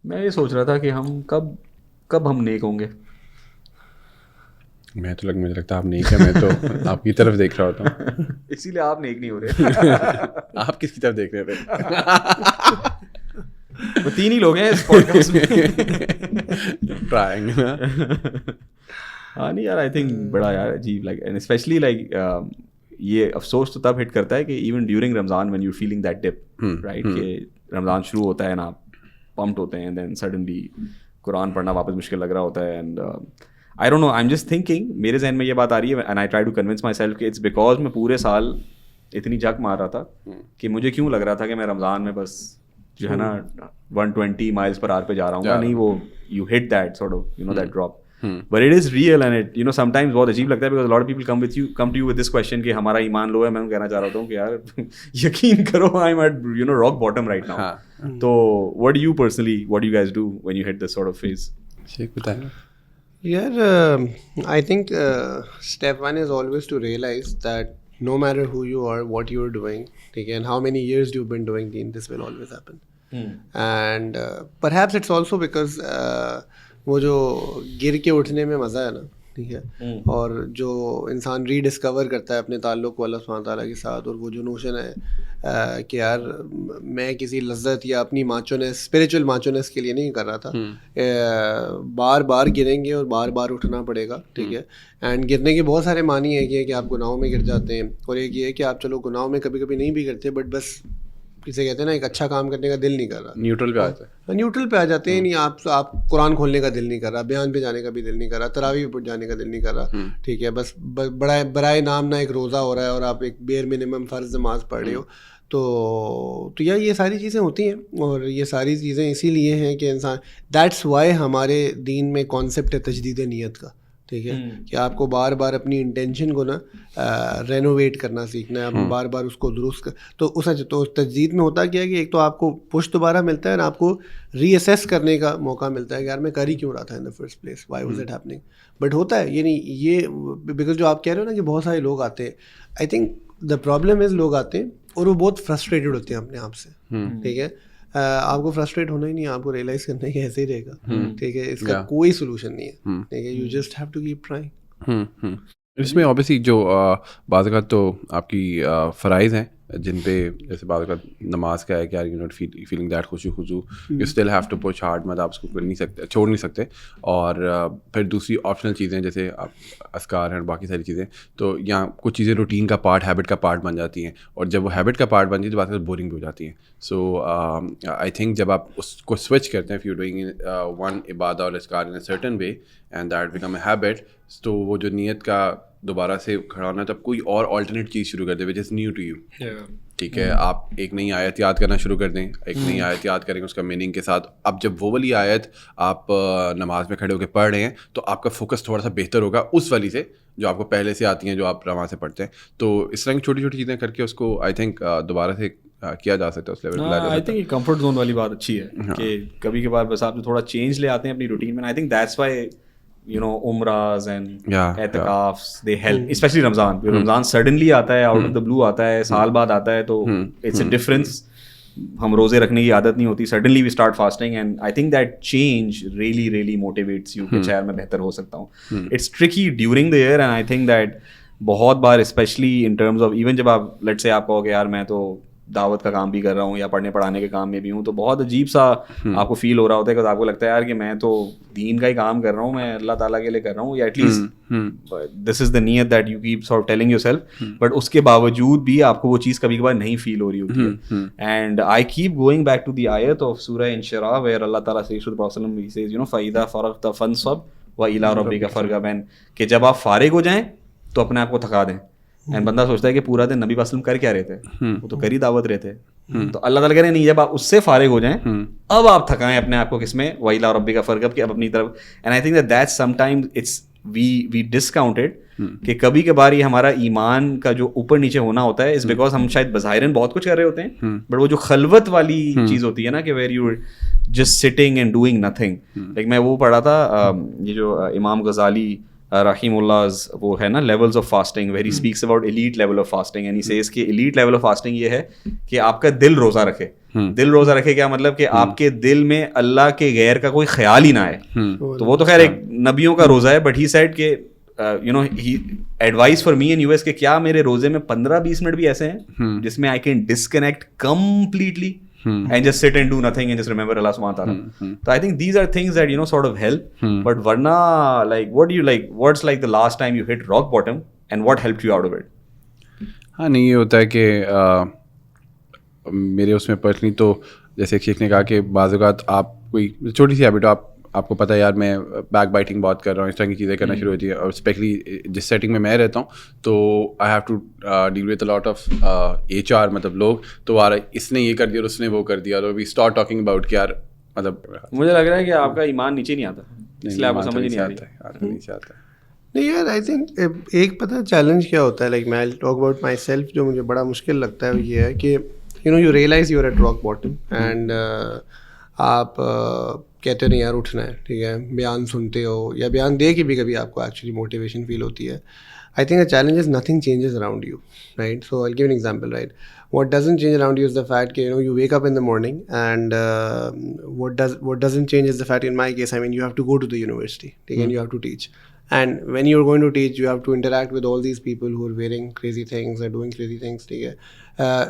میں یہ سوچ رہا تھا کہ ہم کب ہم نیک ہوں گے. مجھے لگتا ہے آپ نیک ہیں, میں تو آپ کی طرف دیکھ رہا ہوتا ہوں. اسی لیے آپ نیک نہیں ہو رہے. آپ کس کی طرف دیکھ رہے تھے؟ وہ 3 ہی لوگ ہیں اس پوڈ کاسٹ میں. ٹرائنگ. ہاں نہیں یار, آئی تھنک بڑا یار عجیب لائک, اینڈ اسپیشلی لائک یہ افسوس تو تب ہٹ کرتا ہے کہ even during Ramzan when you feeling that dip right, کہ رمضان شروع ہوتا ہے نا, پمپڈ ہوتے ہیں, اینڈ دین سڈنلی قرآن پڑھنا واپس مشکل لگ رہا ہوتا ہے. And I don't know, I am just thinking, میرے ذہن میں یہ بات آ رہی ہے, and I try to convince myself کہ اٹس بیکاز میں پورے سال اتنی جھک مار رہا تھا کہ مجھے کیوں لگ رہا تھا کہ میں رمضان میں بس جو ہے نا 120 miles per hour پہ جا رہا ہوں. نہیں, وہ you hit that sort of you know that drop. But it is real, and it, you know, sometimes بہت عجیب لگتا ہے because a lot of people come to you with this question کہ ہمارا ایمان لو ہے. میں کہنا چاہ رہا ہوں کہ یار یقین کرو, I'm at rock bottom right now. تو what do you guys do when you hit this sort of phase? شیخ بتائیں. I think step 1 is always to realize that no matter who you are, what you are doing, and how many years you've been doing deen, this will always happen. And perhaps it's also because وہ جو گر کے اٹھنے میں مزہ ہے نا, ٹھیک ہے, اور جو انسان ری ڈسکور کرتا ہے اپنے تعلق کو اللہ سبحانہ تعالیٰ کے ساتھ, اور وہ جو نوشن ہے کہ یار میں کسی لذت یا اپنی ماچونیس, اسپریچول ماچونیس کے لیے نہیں کر رہا تھا, بار بار گریں گے اور بار بار اٹھنا پڑے گا, ٹھیک ہے. اینڈ گرنے کے بہت سارے معنی ہیں کہ آپ گناہوں میں گر جاتے ہیں, اور ایک یہ ہے کہ آپ چلو گناہوں میں کبھی کبھی نہیں بھی کرتے, بٹ بس جسے کہتے ہیں نا ایک اچھا کام کرنے کا دل نہیں کر رہا, نیوٹرل پہ آ جاتے ہیں. نہیں آپ قرآن کھولنے کا دل نہیں کر رہا, بیان پہ جانے کا بھی دل نہیں کر رہا, تراویح پہ جانے کا دل نہیں کر رہا, ٹھیک ہے, بس برائے نام نہ ایک روزہ ہو رہا ہے اور آپ ایک بیئر منیمم فرض نماز پڑھ رہے ہو. تو یہ ساری چیزیں ہوتی ہیں, اور یہ ساری چیزیں اسی لیے ہیں کہ انسان, دیٹس وائی ہمارے دین میں کانسیپٹ ہے تجدید نیت کا, ٹھیک ہے, کہ آپ کو بار بار اپنی انٹینشن کو نا رینوویٹ کرنا سیکھنا ہے, آپ بار بار اس کو درست تو تجدید میں ہوتا کیا ہے کہ ایک تو آپ کو پش دوبارہ ملتا ہے, اور آپ کو ری اسیس کرنے کا موقع ملتا ہے کہ یار میں کر ہی کیوں رہا تھا in the first place, why was it happening. But ہوتا ہے یہ بیکاز جو آپ کہہ رہے ہو نا کہ بہت سارے لوگ آتے ہیں, I think the problem is لوگ آتے ہیں اور وہ بہت فرسٹریٹڈ ہوتے ہیں اپنے آپ سے, ٹھیک ہے. آپ کو فرسٹریٹ ہونا ہی نہیں, آپ کو ریئلائز کرنا ہے کہ ایسے ہی رہے گا, ٹھیک ہے, اس کا کوئی سولوشن نہیں ہے, ٹھیک ہے, you just have to keep trying. اس میں obviously جو بعض اوقات تو آپ کی فرائض ہیں جن پہ جیسے بعض اوقات نماز کا ہے کہ یو ناٹ فیلنگ دیٹ خشوع you still have to push hard, مطلب آپ اس کو کر نہیں سکتے, چھوڑ نہیں سکتے. اور پھر دوسری آپشنل چیزیں جیسے آپ اذکار ہیں اور باقی ساری چیزیں, تو یہاں کچھ چیزیں روٹین کا پارٹ, ہیبٹ کا پارٹ بن جاتی ہیں, اور جب وہ ہیبٹ کا پارٹ بن جاتی ہے تو بعض اوقات بورنگ بھی ہو جاتی ہیں. سو آئی تھنک جب آپ اس کو سوئچ کرتے ہیں, اف یو ڈوئنگ ون عبادہ اور اذکار in a certain way and that become a habit, تو وہ جو نیت کا دوبارہ سے کھڑا ہونا ہے, تب کوئی اور آلٹرنیٹ چیز شروع کر دے وچ از نیو ٹو یو, ٹھیک ہے. آپ ایک نئی آیت یاد کرنا شروع کر دیں, ایک نئی آیت یاد کریں اس کا میننگ کے ساتھ. اب جب وہ والی آیت آپ نماز میں کھڑے ہو کے پڑھ رہے ہیں تو آپ کا فوکس تھوڑا سا بہتر ہوگا اس والی سے جو آپ کو پہلے سے آتی ہیں, جو آپ رواں سے پڑھتے ہیں. تو اس طرح کی چھوٹی چھوٹی چیزیں کر کے اس کو آئی تھنک دوبارہ سے کیا جا سکتا ہے, اس لیول پہ. آئی تھنک کمفرٹ زون والی بات اچھی ہے کہ کبھی کبھار بس آپ تھوڑا چینج لے آتے ہیں اپنی روٹین میں. آئی تھنک دیٹس وائی عمراز اینڈ اعتکافs they help, especially Ramadan suddenly آتا ہے, out of the blue آتا ہے, سال بعد آتا ہے, تو it's a difference. ہم روزے رکھنے کی عادت نہیں ہوتی, suddenly we start fasting, and I think that change really motivates you کہ یار میں بہتر ہو سکتا ہوں. It's tricky during the year, and I think that بہت بار especially in terms of even جب آپ let's say آپ کہو کہ یار میں تو دعوت کا کام بھی کر رہا ہوں یا پڑھنے پڑھانے کے کام میں بھی ہوں, تو بہت عجیب سا آپ کو فیل ہو رہا ہوتا ہے کہ آپ کو لگتا ہے یار کہ میں تو دین کا ہی کام کر رہا ہوں, میں اللہ تعالیٰ کے لیے کر رہا ہوں, یا at least this is the نیت that you keep sort telling yourself. But اس کے باوجود بھی آپ کو وہ چیز کبھی کبھار نہیں فیل ہو رہی ہوتی ہے. And I keep going back to the آیت آف سورہ انشراح ویئر اللہ تعالیٰ سے فَإِذَا فَرَغْتَ فَانصَبْ وَإِلَىٰ رَبِّكَ فَارْغَب, کہ جب آپ فارغ ہو جائیں تو اپنے آپ کو تھکا دیں. اینڈ بندہ سوچتا ہے کہ پورا دن نبی وسلم کر کیا رہے تھے, وہ تو کر ہی دعوت رہے تھے. تو اللہ تعالیٰ کہہ رہے نہیں, جب آپ اس سے فارغ ہو جائیں اب آپ تھکائیں اپنے آپ کو کس میں, وَإِلَىٰ رَبِّكَ فَارْغَب, کہ اب اپنی طرف. And I think that sometimes it's we discounted کہ کبھی کبھار یہ ہمارا ایمان کا جو اوپر نیچے ہونا ہوتا ہے, اس بیکاز ہم شاید بظاہراً بہت کچھ کر رہے ہوتے ہیں, بٹ وہ جو خلوت والی چیز ہوتی ہے نا کہ where you just sitting and doing nothing. Like میں وہ پڑھا تھا, یہ جو امام غزالی Rahimullah's وہ ہے نا levels of fasting where he speaks about elite level of fasting and he says کہ elite level of fasting یہ ہے کہ آپ کا دل روزہ رکھے. دل روزہ رکھے کیا مطلب کہ آپ کے دل میں اللہ کے غیر کا کوئی خیال ہی نہ آئے. تو وہ تو خیر ایک نبیوں کا روزہ ہے, بٹ ہی سیڈ کہ he advice for me and US کہ کیا میرے روزے میں 15-20 منٹ بھی ایسے ہیں جس میں I can disconnect completely and just sit and do nothing and just remember Allah subhanahu wa ta'ala. So I think these are things that sort of help. But varna, like what do you like, what's like the last time you hit rock bottom and what helped you out of it? ہاں نہیں, یہ ہوتا ہے کہ میرے اس میں personally تو جیسے ایک شیخ نے کہا کہ بعض اوقات آپ کوئی چھوٹی سی ہیبٹ آپ کو پتہ ہے یار میں بیک بائٹنگ بہت کر رہا ہوں, اس طرح کی چیزیں کرنا شروع ہوتی ہے, اور اسپیشلی جس سیٹنگ میں رہتا ہوں تو I have to deal with a lot of HR, مطلب لوگ تو اس نے یہ کر دیا اور اس نے وہ کر دیا, اور وی اسٹارٹ ٹاکنگ اباؤٹ کہ یار مطلب مجھے لگ رہا ہے کہ آپ کا ایمان نیچے نہیں آتا, اس لیے آپ کو سمجھ نہیں آتا نیچے آتا ہے. نہیں یار, آئی تھنک ایک پتہ چیلنج کیا ہوتا ہے, لائک میں ٹاک اباؤٹ مائی سیلف, جو مجھے بڑا مشکل لگتا ہے وہ یہ ہے کہ you realize you are at rock bottom and آپ کہتے ہو نہیں یار اٹھنا ہے, ٹھیک ہے, بیان سنتے ہو یا بیان دے کے بھی کبھی آپ کو ایکچولی موٹیویشن فیل ہوتی ہے. I think the challenge is nothing changes around you, right? So I'll give an example, right? What doesn't change around you is the fact that you wake up in the morning, and what doesn't change is the fact, in my case, I mean, you have to go to the university, and you have to teach. And when you're going to teach, you have to interact with all these people who are wearing crazy things or doing crazy things.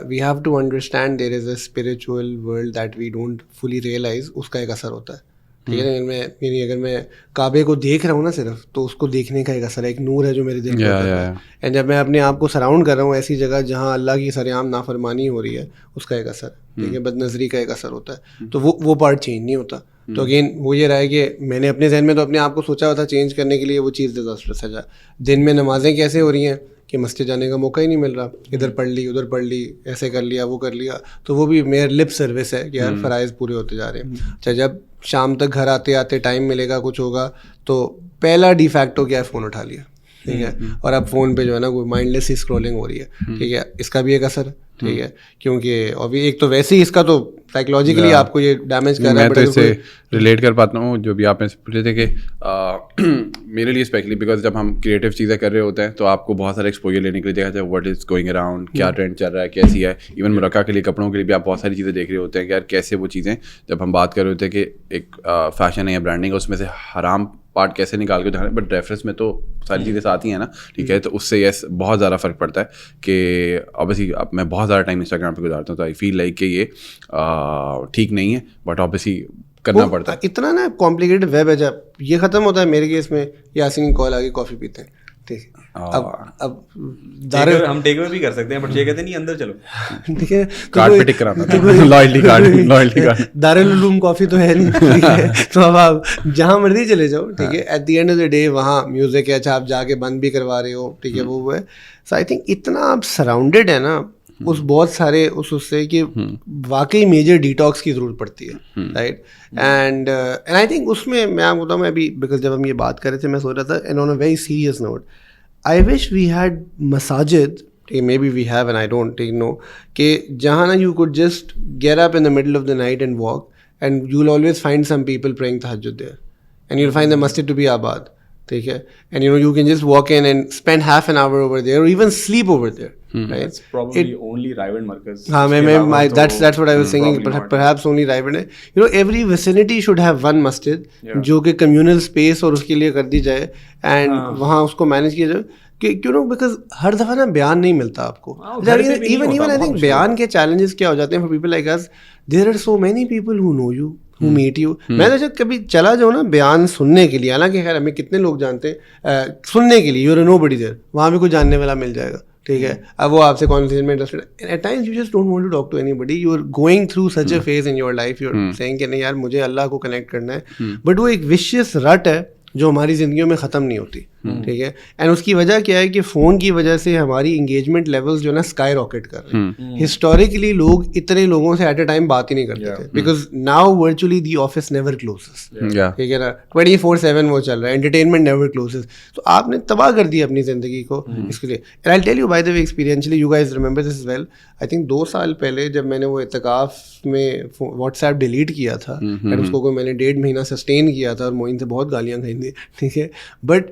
We have to understand there is a spiritual world that we don't fully realize. Uska ek asar hota hai. ٹھیک ہے, میں اگر میں کعبے کو دیکھ رہا ہوں نا صرف, تو اس کو دیکھنے کا ایک اثر ہے, ایک نور ہے جو میرے دل میں ہوتا ہے. اینڈ جب میں اپنے آپ کو سراؤنڈ کر رہا ہوں ایسی جگہ جہاں اللہ کی سرعام نافرمانی ہو رہی ہے, اس کا ایک اثر ہے, ٹھیک ہے, بد نظری کا ایک اثر ہوتا ہے. تو وہ پارٹ چینج نہیں ہوتا. تو اگین وہ یہ رہا ہے کہ میں نے اپنے ذہن میں تو اپنے آپ کو سوچا ہوا تھا چینج کرنے کے لیے, وہ چیز ڈیزاسٹرس ہے. دن میں نمازیں کیسے ہو رہی ہیں کہ مسجد جانے کا موقع ہی نہیں مل رہا, ادھر پڑھ لی ادھر پڑھ لی, ایسے کر لیا وہ کر لیا, تو وہ بھی میرا لپ سروس ہے کہ یار فرائض پورے ہوتے جا رہے ہیں. اچھا, جب شام تک گھر آتے آتے ٹائم ملے گا, کچھ ہوگا, تو پہلا ڈی فیکٹو کیا ہے, فون اٹھا لیا, ٹھیک ہے, اور اب فون پہ جو ہے نا کوئی مائنڈ لیس اسکرولنگ ہو رہی ہے, ٹھیک ہے, اس کا بھی ایک اثر ہے, ٹھیک ہے, کیونکہ ابھی ایک تو ویسے ہی اس کا تو سائیکولوجیکلی آپ کو یہ ڈیمیج کر رہا ہے. میں تو اس سے ریلیٹ کر پاتا ہوں جو بھی آپ نے پوچھے تھے کہ میرے لیے اسپیشلی بیکاز جب ہم کریٹیو چیزیں کر رہے ہوتے ہیں تو آپ کو بہت سارے ایکسپوجر لینے کے لیے دیکھا جائے واٹ از گوئنگ اراؤنڈ, کیا ٹرینڈ چل رہا ہے, کیسی ہے. ایون مرکہ کے لیے, کپڑوں کے لیے بھی آپ بہت ساری چیزیں دیکھ رہے ہوتے ہیں کہ یار کیسے وہ چیزیں, جب ہم بات کر رہے ہوتے ہیں کہ ایک فیشن ہے یا برانڈنگ ہے, اس میں سے حرام پارٹ کیسے نکال کے دکھانا, بٹ ریفرنس میں تو ساری چیزیں ساتھ ہی ہیں نا, ٹھیک ہے. تو اس سے یس بہت زیادہ فرق پڑتا ہے کہ آبویسلی اب میں بہت زیادہ ٹائم انسٹاگرام پہ گزارتا ہوں, تو آئی فیل لائک کہ یہ ٹھیک نہیں ہے, بٹ آبویسلی کرنا پڑتا ہے. اتنا نا کمپلیکیٹڈ ویب ہے, جب یہ ختم ہوتا ہے میرے کیس میں یاسین کی کال آ گئی, کافی پیتے ہیں, ٹھیک ہے. اب ہم ٹیک اوے بھی کر سکتے ہیں, بٹ یہ کہتے نہیں اندر چلو, ٹھیک ہے, کارڈ پہ ٹک کرانا لائلٹی کارڈ دارالعلوم کافی تو ہے نہیں, ٹھیک ہے, تو اب آپ جہاں مرضی چلے جاؤ, ٹھیک ہے, at the end of the day وہاں میوزک ہے, اچھا آپ جا کے بند بھی کروا رہے ہو, ٹھیک ہے, وہ ہے. سو آئی تھنک اتنا آپ سراؤنڈیڈ ہے نا اس بہت سارے اس سے کہ واقعی میجر ڈیٹاکس کی ضرورت پڑتی ہے, رائٹ. اینڈ آئی تھنک اس میں آپ کو بتاؤں, میں ابھی بیکاز جب ہم یہ بات کر رہے تھے میں سوچ رہا تھا, and on a very serious note, I wish we had masajid, maybe we have and I don't know, کہ جہاں نا you could just get up in the middle of the night and walk, and you'll always find some people praying tahajjud there, and you'll find the masjid to be abad, ٹھیک ہے, and you can just walk in and spend half an hour over there or even sleep over there, right? It's probably only Raivan Markaz. That's what I was thinking, perhaps only Raivan ہے. Every vicinity should have one masjid جو کہ communal space اور اس کے لیے کر دی جائے, and وہاں اس کو مینیج کیا جائے, کہ بیکاز ہر دفعہ نا بیان نہیں ملتا آپ کو. ایون آئی تھنک بیان کے چیلنجز کیا ہو جاتے ہیں for people like us, there are so many people who know you, who meet you. میں تو جب کبھی چلا جاؤں نا بیان سننے کے لیے, حالانکہ خیر ہمیں کتنے لوگ جانتے ہیں, سننے کے لیے یو آر نو بڈی دیر, وہاں بھی کوئی جاننے والا مل جائے گا, ٹھیک ہے. اب وہ آپ سے کانورسیشن میں interested, at times you just don't want to talk to anybody, you are going through such a phase in your life, you are seeing کہ نہیں یار مجھے اللہ کو کنیکٹ کرنا ہے, بٹ وہ ایک وشیس رٹ ہے جو ہماری زندگیوں میں ختم نہیں ہوتی, ٹھیک ہے. اینڈ اس کی وجہ کیا ہے کہ فون کی وجہ سے ہماری انگیجمنٹ لیولز جو ہے نا اسکائی راکٹ کر رہے ہیں. ہسٹوریکلی لوگ اتنے لوگوں سے ایٹ اے ٹائم بات ہی نہیں کرتے تھے, because now virtually the office never closes, ٹھیک ہے نا, 24/7 وہ چل رہا ہے, انٹرٹینمنٹ نیور کلوزز. تو آپ نے تباہ کر دی اپنی زندگی کو اس کے لیے. And I tell you by the way experientially, you guys remember this is well, I think 2 سال پہلے جب میں نے وہ اعتکاف میں واٹس ایپ ڈیلیٹ کیا تھا, اینڈ اس کو میں نے 1.5 مہینہ سسٹین کیا تھا, اور معین سے بہت گالیاں کھائیں تھیں, ٹھیک ہے, but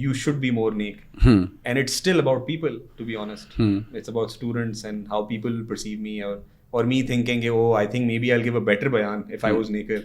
you should be more neat. And it's still about people, to be honest. It's about students and how people perceive me, or me thinking oh I think maybe I'll give a better bayan if I was naked.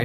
I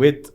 with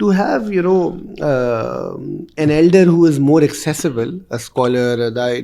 to have you know an elder who is more accessible, a scholar,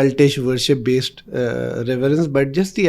cultish worship based reverence, but just the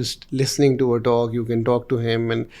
just listening to a talk, you can talk to him and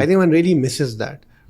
I think one really misses that,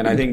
and I think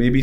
maybe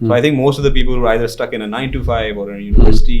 So I think most of the people who are either stuck in a 9 to 5 or a university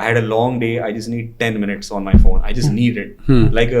I had a long day. I just need 10 minutes on my phone. I just need it. Like a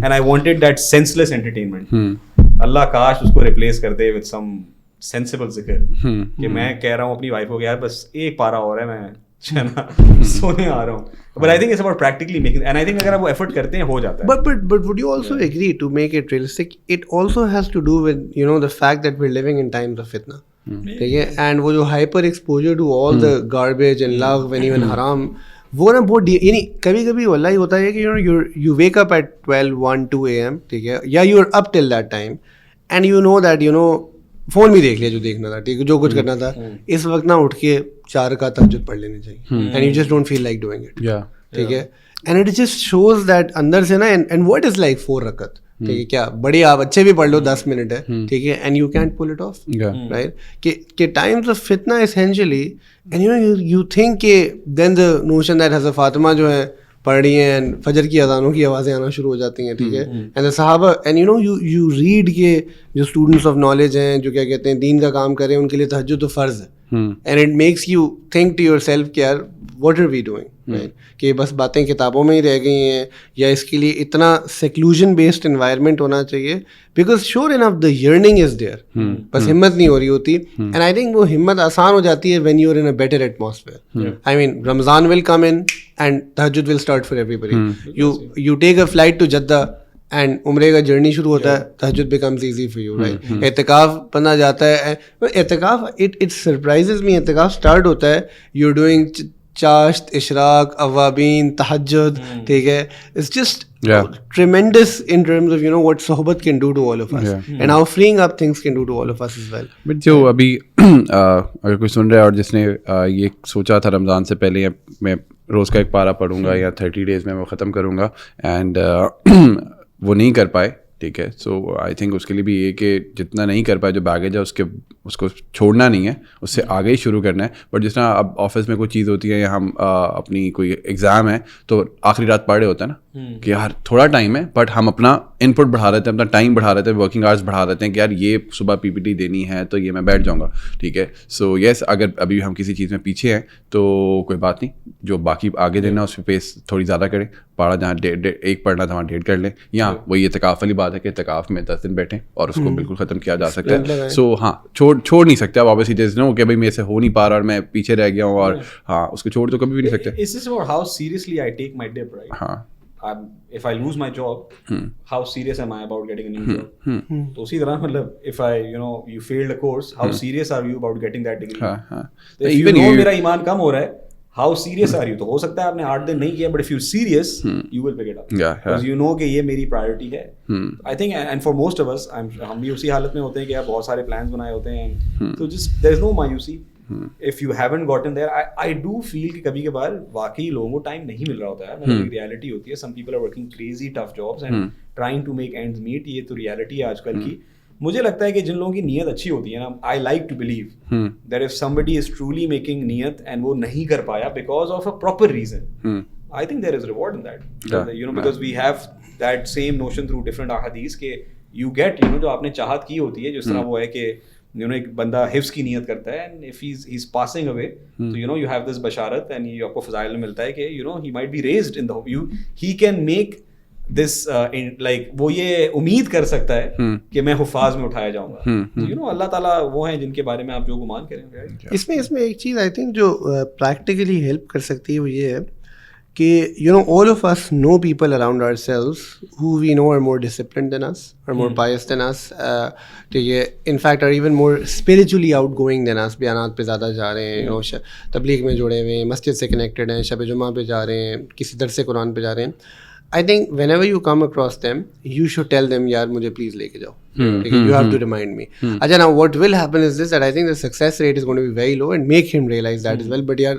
And I wanted that senseless entertainment. اللہ کاش اس کو replace کر they with some sensible ذکر کہ میں کہہ رہا ہوں اپنی وائف کو کہ یار بس ایک پارا اور ہے میں سونے آ رہا ہوں. But I think it's about practically making, and I think اگر آپ وہ ایفرٹ کرتے ہیں ہو جاتا ہے. But would you also agree, to make it realistic, it also has to do with, you know, the fact that we're living in times of fitna. ٹھیک ہے, and وہ جو hyper exposure to all the garbage and love and even haram, وہ نا بہت یعنی کبھی کبھی واللہ ہوتا ہے کہ you wake up at 12, 1, 2 AM, ٹھیک ہے, یا you're up till that time and you know that, you know, phone بھی دیکھ لیا جو دیکھنا تھا, ٹھیک ہے, جو کچھ کرنا تھا, اس وقت نہ اٹھ کے 4 رکعت تہجد پڑھ لینی چاہیے, and you just don't feel like doing it, ٹھیک ہے, and it just shows that اندر سے نا, اینڈ واٹ از لائک 4 رکعت, ٹھیک ہے, کیا بڑی آپ اچھے بھی پڑھ لو 10 منٹ ہے, ٹھیک ہے, and you can't pull it off, right, کہ ٹائمز آف فتنہ اسینشلی, اینڈ یو تھنک کہ دین دا نوشن دیٹ حضرت فاطمہ جو ہے پڑھ رہی ہیں اینڈ فجر کی اذانوں کی آوازیں آنا شروع ہو جاتی ہیں, ٹھیک ہے, اینڈ صحابہ, and you know you read کے جو اسٹوڈنٹس آف نالج ہیں جو کیا کہتے ہیں دین کا کام کریں, ان کے لیے تہجد تو فرض ہے, and it makes you think to yourself کہ یار واٹ آر وی ڈوئنگ, کہ بس باتیں کتابوں میں ہی رہ گئی ہیں, یا اس کے لیے اتنا سیکلوژن بیسڈ انوائرمنٹ ہونا چاہیے, because sure enough the yearning is there, بس ہمت نہیں ہو رہی ہوتی, اینڈ آئی تھنک وہ ہمت آسان ہو جاتی ہے when you are in a better atmosphere. I mean Ramzan will come in and Tahajjud will start for everybody, you take a flight to Jeddah and عمرے کا جرنی شروع ہوتا ہے, Tahajjud becomes easy for you, right, اعتکاف بنا جاتا ہے, اعتکاف اٹ سرپرائزز می, اعتکاف اسٹارٹ ہوتا ہے, یو آر ڈوئنگ چاشت, اشراق, اوابین, تہجد, ٹھیک ہے, it's just tremendous in terms of, you know, what صحبت can do to all of us, and how freeing up things can do to all of us as well. But جو ابھی اگر کوئی سن رہا ہے اور جس نے یہ سوچا تھا رمضان سے پہلے میں روز کا ایک پارا پڑھوں گا یا 30 days میں وہ ختم کروں گا, اینڈ وہ نہیں کر پائے, ٹھیک ہے, سو آئی تھنک اس کے لیے بھی یہ کہ جتنا نہیں کر پائے جو بیگیج ہے اس کو چھوڑنا نہیں ہے, اس سے آگے ہی شروع کرنا ہے. بٹ جس طرح اب آفس میں کوئی چیز ہوتی ہے یا ہم اپنی کوئی ایگزام ہے تو آخری رات پڑھ رہے ہوتا ہے نا کہ یار تھوڑا ٹائم ہے, بٹ ہم اپنا ان پٹ بڑھا رہتے ہیں, اپنا ٹائم بڑھا رہتے ہیں, ورکنگ آورس بڑھا رہتے ہیں کہ یار یہ صبح پی پی ٹی دینی ہے تو یہ میں بیٹھ جاؤں گا, ٹھیک ہے. سو یس, اگر ابھی ہم کسی چیز میں پیچھے ہیں تو کوئی بات نہیں, جو باقی آگے دینا اس پہ پیس تھوڑی زیادہ کریں, پڑھا جہاں 1 پڑھنا تھا وہاں 1.5 کر لیں, یا وہی اعتکاف والی بات ہے کہ اعتکاف میں 10 دن بیٹھیں اور اس کو بالکل ختم کیا جا سکتا ہے. سو ہاں, چھوڑ نہیں سکتے آپ obviously, جیسے نا کہ بھائی میرے سے ہو نہیں پا رہا اور میں پیچھے رہ گیا ہوں, اور ہاں اس کو چھوڑ تو کبھی بھی نہیں سکتے. It's just about how seriously I take my dip, right? ہاں, if I lose my job, how serious am I about getting a new job? تو اسی طرح مطلب if I, you know, you failed a course, how serious are you about getting that degree? If you know میرا ایمان کم ہو رہا ہے, how serious are you? تو ہو سکتا ہے آپ نے 8 دن نہیں کیا, but if you're serious, you will pick it up. Because you know کہ یہ میری priority ہے. I think, and for most of us, ہم بھی اسی حالت میں ہوتے ہیں کہ آپ بہت سارے plans بنائے ہوتے ہیں, so just there's no mایوسی. If you haven't gotten there, I do feel کہ کبھی کبھار واقعی لوگوں کو ٹائم نہیں مل رہا ہوتا ہے, مطلب ریالٹی ہوتی ہے. Some people are working crazy tough jobs and trying to make ends meet. یہ تو ریالٹی ہے آج کل کی. مجھے لگتا ہے کہ جن لوگوں کی نیت اچھی ہوتی ہے نا, I like to believe that if somebody is truly making نیت and وہ نہیں کر پایا because of a proper reason, I think there is reward in that. You know, because we have that same notion through different ahadith کہ you get, you know, جو آپ نے چاہت کی ہوتی ہے, جس طرح وہ ہے کہ you know ایک بندہ حفظ کی نیت کرتا ہے and if he's passing away, so you know you have this بشارت and یہ آپ کو فضائل میں ملتا ہے کہ you know he might be raised in the he can make this like وہ یہ امید کر سکتا ہے کہ میں حفاظ میں اٹھایا جاؤں گا. you know اللہ تعالیٰ وہ ہیں جن کے بارے میں آپ جو گمان کریں. اس میں ایک چیز آئی تھنک جو پریکٹیکلی ہیلپ کر سکتی ہے وہ یہ ہے کہ you know all of us know people around ourselves who we know are more disciplined than us, are more pious than us, in fact are even more spiritually outgoing than us, بیانات پہ زیادہ جا رہے ہیں, تبلیغ میں جڑے ہوئے ہیں, مسجد سے کنیکٹڈ ہیں, شب جمعہ پہ جا رہے ہیں, کسی درس قرآن پہ جا رہے ہیں. I think whenever you come across them, you should tell them, yaar mujhe please leke jao. You have to remind me. Acha, now what will happen is this, that I think the success rate is going to be very low, and make him realize that as well. But yaar,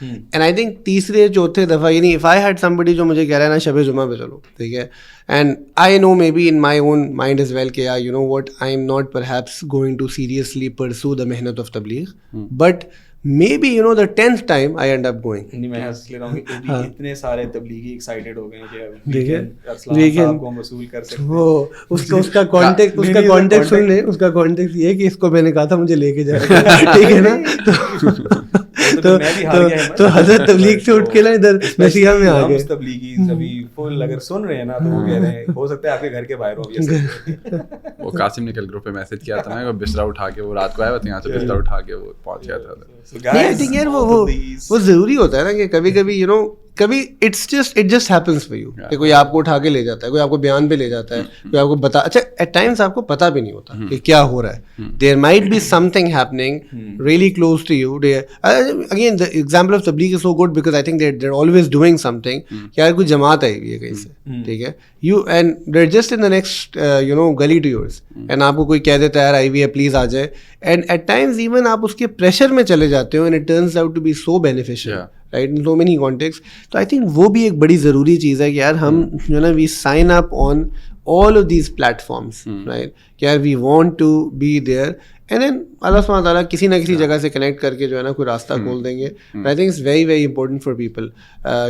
And I think تیسرے چوتھے دفعہ یعنی if I had somebody جو مجھے کہہ رہا ہے نا شب جمعہ پہ چلو, ٹھیک ہے, and I know maybe in my own mind as well کہ you know what, I am not perhaps going to seriously pursue the محنت of تبلیغ, but maybe you know the 10th time I end up going. نہیں, میں ہنس لے رہا ہوں کہ اتنے سارے تبلیغی ایکسائٹیڈ ہو گئے ہیں کہ ارسلان صاحب کو ہم وصول کر سکتے ہیں. وہ اس کا کانٹیکٹ سن لیں, اس کا کانٹیکٹ یہ ہے کہ اس کو میں نے کہا تھا مجھے لے کے جائے, ٹھیک ہے نا. تو حضرت تبلیغ سے اٹھ کے نا ادھر مسیحا میں آ گئے. تبلیغی ابھی فل اگر سن رہے ہیں نا تو وہ کہہ رہے ہیں ہو سکتا ہے آپ کے گھر کے باہر ہو. وہ قاسم نے کل گروپ پہ میسج کیا تھا نا کہ بسرا اٹھا کے وہ رات کو آیا تھا یہاں سے بستر اٹھا کے وہ پہنچ گیا تھا. I think یار وہ ضروری ہوتا ہے نا کہ کبھی کبھی یو نو کبھی it just happens for you کہ کوئی آپ کو اٹھا کے لے جاتا ہے, کوئی آپ کو بیان پہ لے جاتا ہے, کوئی آپ کو بتا. اچھا ایٹ ٹائمس آپ کو پتہ بھی نہیں ہوتا کہ کیا ہو رہا ہے. There might be something happening really close to you. Again the example of tabligh is so good because I think they are always doing something. کہ یار کوئی جماعت آئی ہوئی ہے کہیں سے, ٹھیک ہے, you and they just in the next you know گلی ٹو یورس, اینڈ آپ کو کوئی کہہ دیتا ہے یار آئی ہوئی ہے پلیز آ جائے, اینڈ ایٹ ٹائمز ایون آپ اس کے پریشر میں چلے جاتے ہو, and it turns out to be so beneficial right in so many context. تو آئی تھنک وہ بھی ایک بڑی ضروری چیز ہے کہ یار ہم جو ہے نا we sign up on all of these platforms, right, کہ یار we want to be there, and then اللہ سبحانہ تعالیٰ کسی نہ کسی جگہ سے کنیکٹ کر کے جو ہے نا کوئی راستہ کھول دیں گے. I think it's very very important for people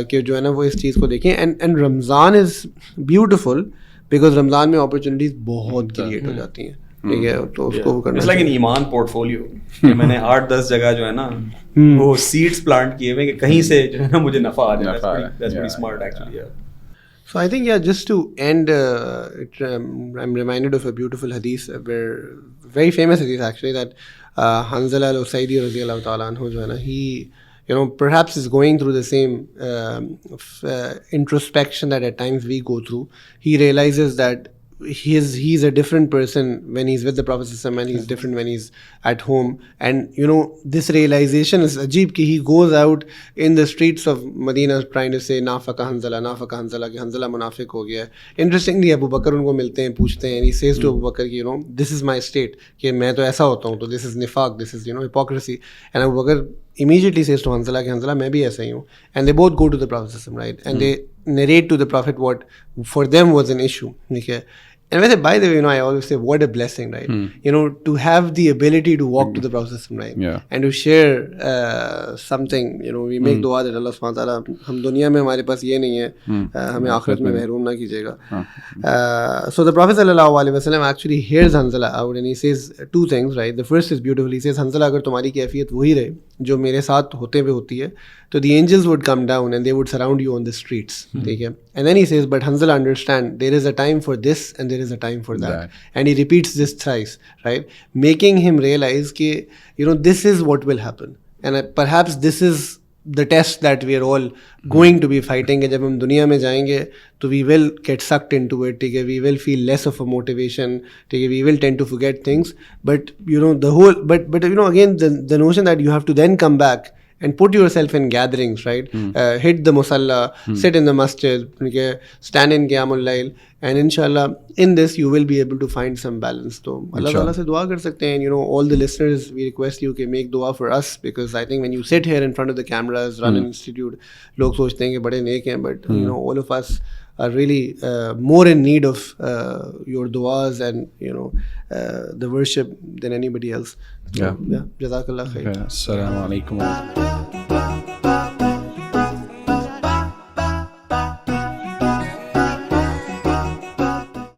کہ جو ہے نا وہ اس چیز کو دیکھیں. and Ramzan is beautiful because رمضان میں opportunities بہت کریٹ ہو جاتی ہیں, ٹھیک ہے, تو اس کو کرنا لائک ان ایمان پورٹ فولیو. میں نے 8-10 جگہ جو ہے نا وہ سیڈس پلانٹ کیے ہوئے کہ کہیں سے جو ہے نا مجھے نفع آ جائے. That's pretty smart actually. So I think, yeah, just to end, I'm reminded of a beautiful hadith, very famous hadith actually, that Hanzala al-Usaidi radiyallahu ta'ala anhu, jo hai na, he, you know, perhaps is going through the same introspection that at times we go through. He realizes that he's a different person when he's with the Prophet ﷺ, and he's different when he's at home. And you know, this realization is ajeeb ki he goes out in the streets of Medina trying to say nafaqa Hanzala ki Hanzala munafiq ho gaya. Interestingly, Abu Bakr unko milte hain, puchte hain, and he says to Abu Bakr ki, you know, this is my state, ki main to aisa hota hu, to this is nifaq, this is, you know, hypocrisy. And Abu Bakr immediately says to Hanzala ki Hanzala main bhi aisa hi hu. And they both go to the Prophet ﷺ, right, and they narrate to the Prophet what for them was an issue, okay. And when I say, by the way, you know, I always say, what a blessing, right? You know, to have the ability to walk to the Prophet, right? Yeah. And to share something, you know, we make dua that Allah subhanahu wa ta'ala, hum duniya mein hamare paas ye nahi hai, hame akhirat mein mahroom na kijiyega. So the Prophet sallallahu alaihi wasallam actually hears Hanzala out, and he says two things, right? The first is beautiful. He says, Hanzala, agar tumhari kaifiyat wahi rahe jo mere saath hote hue hoti hai, so the angels would come down and they would surround you on the streets. Okay? And then he says, but Hanzala, understand, there is a time for this and there is a time for that. And he repeats this thrice, right? Making him realize that, you know, this is what will happen. And perhaps this is the test that we are all going to be fighting. Jab hum duniya mein jayenge, so we will get sucked into it. We will feel less of a motivation. We will tend to forget things. But, you know, but you know, again, the notion that you have to then come back and put yourself in gatherings, right? Hit the musalla, sit in the masjid, stand in Qiyamul Layl, and inshallah, in this you will be able to find some balance. So Allah Ta'ala se dua kar sakte hain. You know, all the listeners, we request you to make dua for us, because I think when you sit here in front of the cameras, run an institute, log sochte hain ki bade neek hain, but you know, all of us are really more in need of your duas and, you know, the worship than anybody else. So, yeah. Jazakallah khair. Assalamu alaikum.